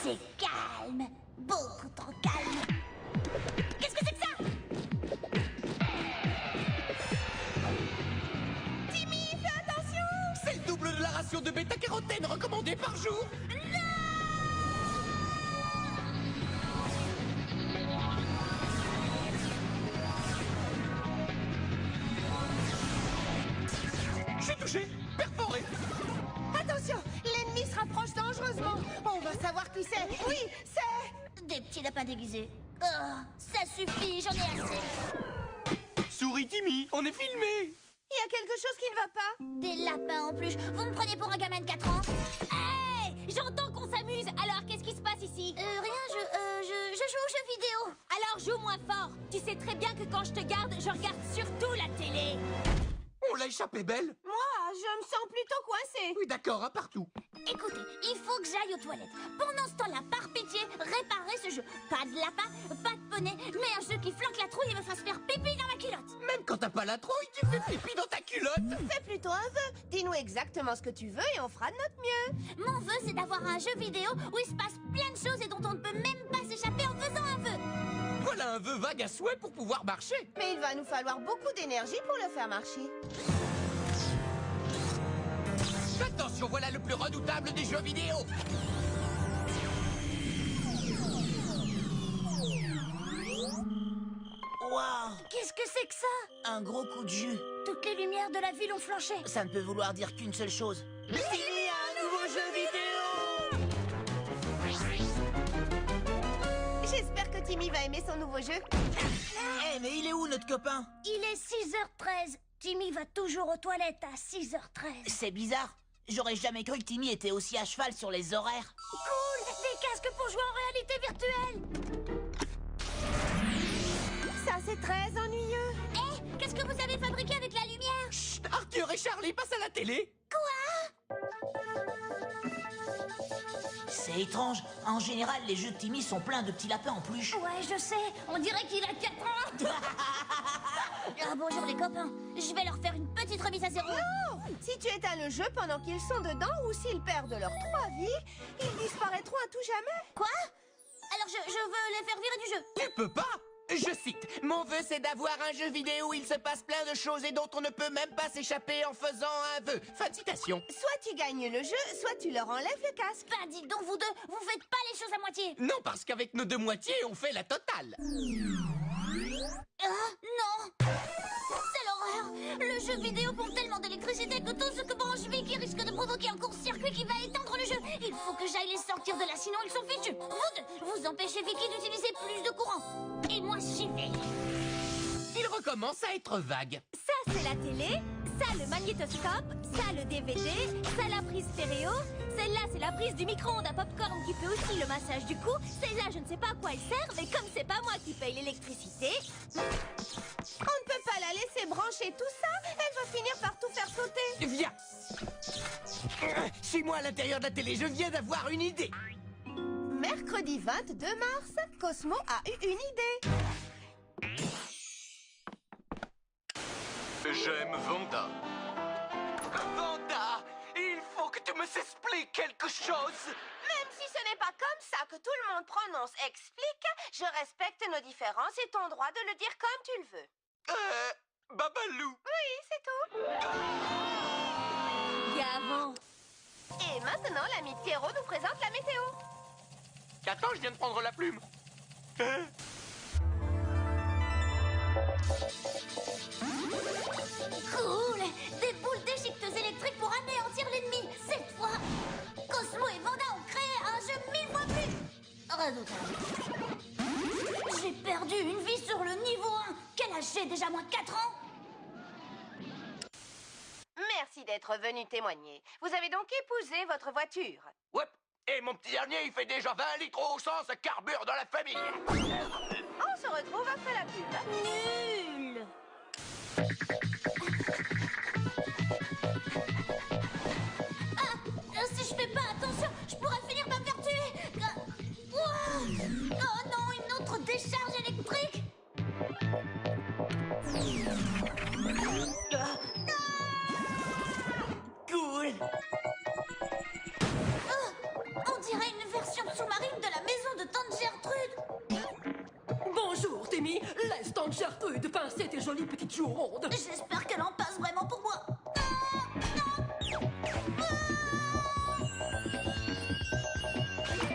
C'est calme, beaucoup trop calme. Qu'est-ce que c'est que ça? Timmy, fais attention! C'est le double de la ration de bêta-carotène recommandée par jour. Je suis touché, perforé. Attention, l'ennemi se rapproche dangereusement. On va savoir qui c'est. Oui, c'est... Des petits lapins déguisés. Oh, ça suffit, j'en ai assez. Souris Timmy, on est filmé. Il y a quelque chose qui ne va pas. Des lapins en plus. Vous me prenez pour un gamin de 4 ans? Hey! J'entends qu'on s'amuse. Alors, qu'est-ce qui se passe ici? Rien, je joue aux jeux vidéo. Alors joue moins fort. Tu sais très bien que quand je te garde, je regarde surtout la télé. On l'a échappé belle. Moi, je me sens plutôt coincée. Oui d'accord, à partout. Écoutez, il faut que j'aille aux toilettes. Pendant ce temps-là, par pitié, réparez ce jeu. Pas de lapin, pas de poney, mais un jeu qui flanque la trouille et me fasse faire pipi dans ma culotte. Même quand t'as pas la trouille, tu fais pipi dans ta culotte. Fais plutôt un vœu. Dis-nous exactement ce que tu veux et on fera de notre mieux. Mon vœu, c'est d'avoir un jeu vidéo où il se passe plein de choses et dont on ne peut même pas s'échapper en faisant un vœu. Voilà un vœu vague à souhait pour pouvoir marcher. Mais il va nous falloir beaucoup d'énergie pour le faire marcher. Attention, voilà le plus redoutable des jeux vidéo. Waouh! Qu'est-ce que c'est que ça? Un gros coup de jus. Toutes les lumières de la ville ont flanché. Ça ne peut vouloir dire qu'une seule chose. Il y a un nouveau jeu vidéo. J'espère que Timmy va aimer son nouveau jeu. Eh, mais il est où notre copain? Il est 6h13. Timmy va toujours aux toilettes à 6h13. C'est bizarre. J'aurais jamais cru que Timmy était aussi à cheval sur les horaires. Cool! Des casques pour jouer en réalité virtuelle. Ça, c'est très ennuyeux. Hé, qu'est-ce que vous avez fabriqué avec la lumière? Chut, Arthur et Charlie passent à la télé. C'est étrange. En général, les jeux de Timmy sont pleins de petits lapins en peluche. Ouais, je sais. On dirait qu'il a 4 ans. Ah, bonjour les copains. Je vais leur faire une petite remise à zéro. Non! Si tu éteins le jeu pendant qu'ils sont dedans ou s'ils perdent leurs 3 vies, ils disparaîtront à tout jamais. Quoi? Alors je veux les faire virer du jeu. Tu peux pas. Je cite, mon vœu c'est d'avoir un jeu vidéo où il se passe plein de choses et dont on ne peut même pas s'échapper en faisant un vœu. Fin de citation. Soit tu gagnes le jeu, soit tu leur enlèves le casque. Bah dites donc vous deux, vous faites pas les choses à moitié. Non, parce qu'avec nos deux moitiés, on fait la totale. Ah, non! C'est l'horreur! Le jeu vidéo pompe tellement d'électricité que tout ce que branche Vicky risque de provoquer un court-circuit qui va éteindre le jeu. Il faut que j'aille les sortir de là, sinon ils sont fichus. Vous deux, vous empêchez Vicky d'utiliser plus de courant. Et moi, j'y vais. Il recommence à être vague. Ça, c'est la télé. Ça, le magnétoscope. Ça, le DVD. Ça, la prise stéréo. Celle-là, c'est la prise du micro-ondes à popcorn qui fait aussi le massage du cou. Celle-là, je ne sais pas à quoi elle sert, mais comme c'est pas moi qui paye l'électricité... On ne peut pas la laisser brancher tout ça. Elle va finir par tout faire sauter. Viens. Suis-moi à l'intérieur de la télé, je viens d'avoir une idée. Mercredi 22 mars, Cosmo a eu une idée. J'aime Vanda. Vanda, il faut que tu me expliques quelque chose. Même si ce n'est pas comme ça que tout le monde prononce explique, je respecte nos différences et ton droit de le dire comme tu le veux. Babalou. Oui, c'est tout. Gavant. Et maintenant, l'ami Pierrot nous présente la météo. Attends, je viens de prendre la plume. Cool! Des boules déchiqueteuses électriques pour anéantir l'ennemi. Cette fois, Cosmo et Vanda ont créé un jeu 1000 fois plus redoutable. J'ai perdu une vie sur le niveau 1. Quel âge j'ai déjà, moins 4 ans? Merci d'être venu témoigner. Vous avez donc épousé votre voiture. Ouais. Et mon petit dernier, il fait déjà 20 litres au 100, ça carbure dans la famille. On se retrouve après la pub. Nul. Si je fais pas attention, je pourrais finir par me faire tuer. Oh non, une autre décharge passer tes jolies petites joues rondes. J'espère qu'elle en passe vraiment pour moi.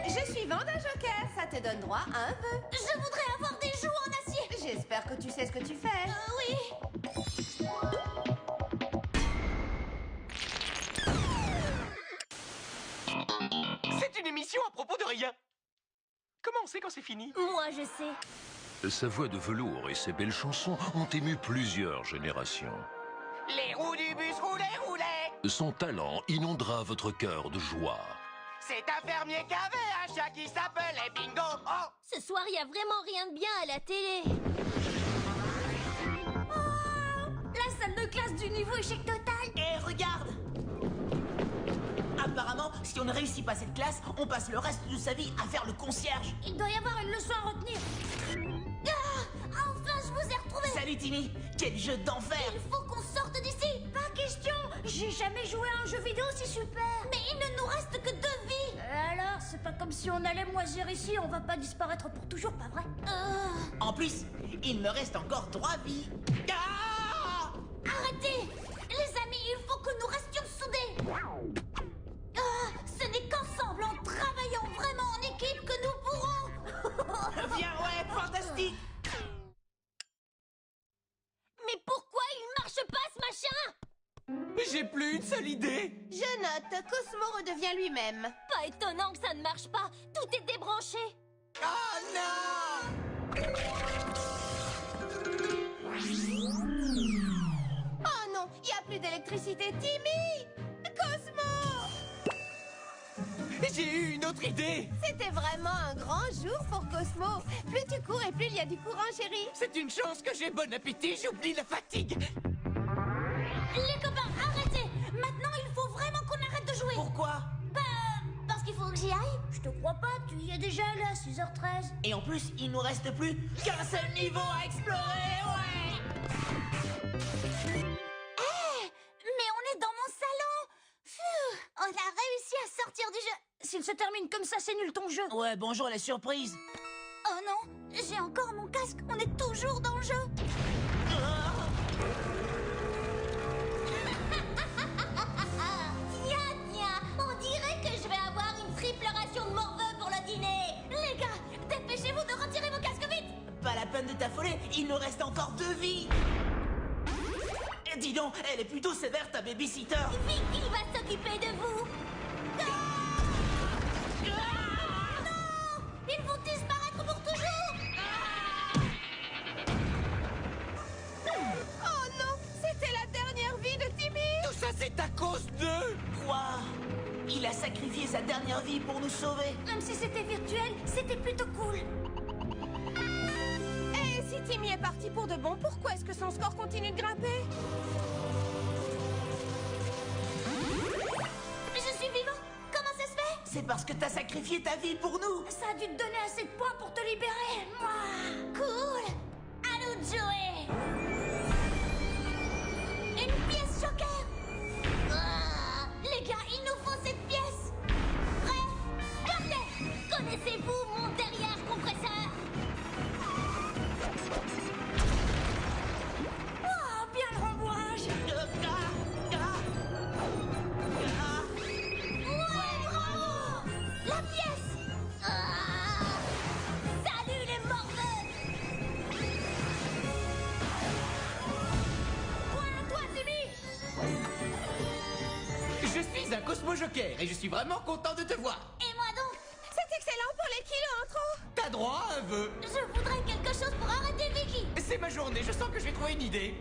Jeu suivant d'un joker, ça te donne droit à un vœu. Je voudrais avoir des joues en acier. J'espère que tu sais ce que tu fais. Oui. C'est une émission à propos de rien. Comment on sait quand c'est fini? Moi, je sais. Sa voix de velours et ses belles chansons ont ému plusieurs générations. Les roues du bus roulaient, roulaient. Son talent inondera votre cœur de joie. C'est un fermier qui avait un chat qui s'appelait Bingo. Oh, Ce soir, il y a vraiment rien de bien à la télé. La salle de classe du niveau échec total. Et regarde! Apparemment, si on ne réussit pas cette classe, on passe le reste de sa vie à faire le concierge. Il doit y avoir une leçon à retenir. Enfin, je vous ai retrouvé. Salut Timmy! Quel jeu d'enfer! Il faut qu'on sorte d'ici. Pas question. J'ai jamais joué à un jeu vidéo si super. Mais il ne nous reste que 2 vies. Alors, c'est pas comme si on allait moisir ici. On va pas disparaître pour toujours, pas vrai? En plus, il me reste encore 3 vies. Ah! Arrêtez. Les amis, il faut que nous restions soudés. Ce n'est qu'ensemble, en travaillant vraiment en équipe, que nous pourrons. Viens, ouais, fantastique! Mais pourquoi il marche pas, ce machin? j'ai plus une seule idée. Je note, Cosmo redevient lui-même. Pas étonnant que ça ne marche pas. Tout est débranché. Oh non! Oh non, il n'y a plus d'électricité. Timmy! Cosmo! J'ai eu une autre idée. C'était vraiment un grand jour pour Cosmo. Plus tu cours et plus il y a du courant, chérie. C'est une chance que j'ai bon appétit, j'oublie la fatigue. Les copains, arrêtez. Maintenant, il faut vraiment qu'on arrête de jouer. Pourquoi? Parce qu'il faut que j'y aille. Je te crois pas, tu y es déjà allé à 6h13. Et en plus, il nous reste plus qu'un seul niveau à explorer, ouais! Mais on est dans mon salon. Phew, on a réussi à sortir du jeu. S'il se termine comme ça, c'est nul ton jeu. Ouais, bonjour la surprise. Oh non, j'ai encore mon casque. On est toujours dans le jeu. Tiens, on dirait que je vais avoir une triple ration de morveux pour le dîner. Les gars, dépêchez-vous de retirer vos casques vite. Pas la peine de t'affoler, il nous reste encore 2 vies. Et dis donc, elle est plutôt sévère ta babysitter. Vicky va s'occuper de vous. Non, ils vont disparaître pour toujours. Oh non, c'était la dernière vie de Timmy. Tout ça, c'est à cause d'eux. Quoi? Il a sacrifié sa dernière vie pour nous sauver. Même si c'était virtuel, c'était plutôt cool. Et si Timmy est parti pour de bon, pourquoi est-ce que son score continue de grimper? Je suis vivant. Comment ça se fait? C'est parce que t'as sacrifié ta vie pour nous. Ça a dû te donner assez de points pour te libérer. Cool. À nous de jouer. Une pièce joker. Les gars, il nous faut cette pièce. Prêt? Partez. Connaissez-vous mon derrière compresseur? Oh, bien le rembourrage. Ouais, bravo. La pièce. Salut les morveux. Point à toi, Timmy. Je suis un Cosmo Joker et je suis vraiment content de te voir. Et moi donc? C'est excellent pour les kilos en trop. T'as droit à un vœu. Je voudrais quelque chose pour arrêter Vicky. C'est ma journée, je sens que je vais trouver une idée.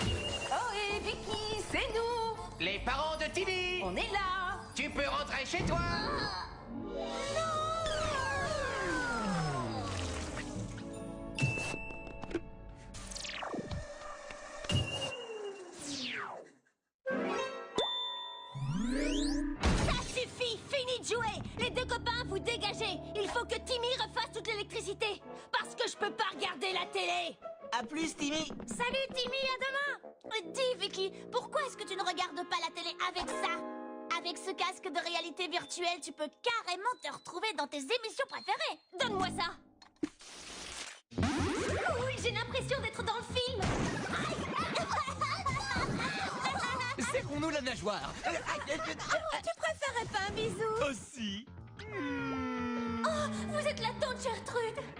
Oh et Vicky, c'est nous. Les parents de Timmy. On est là. Tu peux rentrer chez toi. Ça suffit, fini de jouer. Les 2 copains, vous dégagez. Il faut que Timmy refasse toute l'électricité. Parce que je peux pas regarder la télé. À plus, Timmy. Salut Timmy, à demain. Dis Vicky, pourquoi est-ce que tu ne regardes pas la télé avec ça? Avec ce casque de réalité virtuelle, tu peux carrément te retrouver dans tes émissions préférées. Donne-moi ça. Oui, j'ai l'impression d'être dans le film. séparons-nous la nageoire. Tu préférais pas un bisou? Aussi. Oh, vous êtes la tante Gertrude.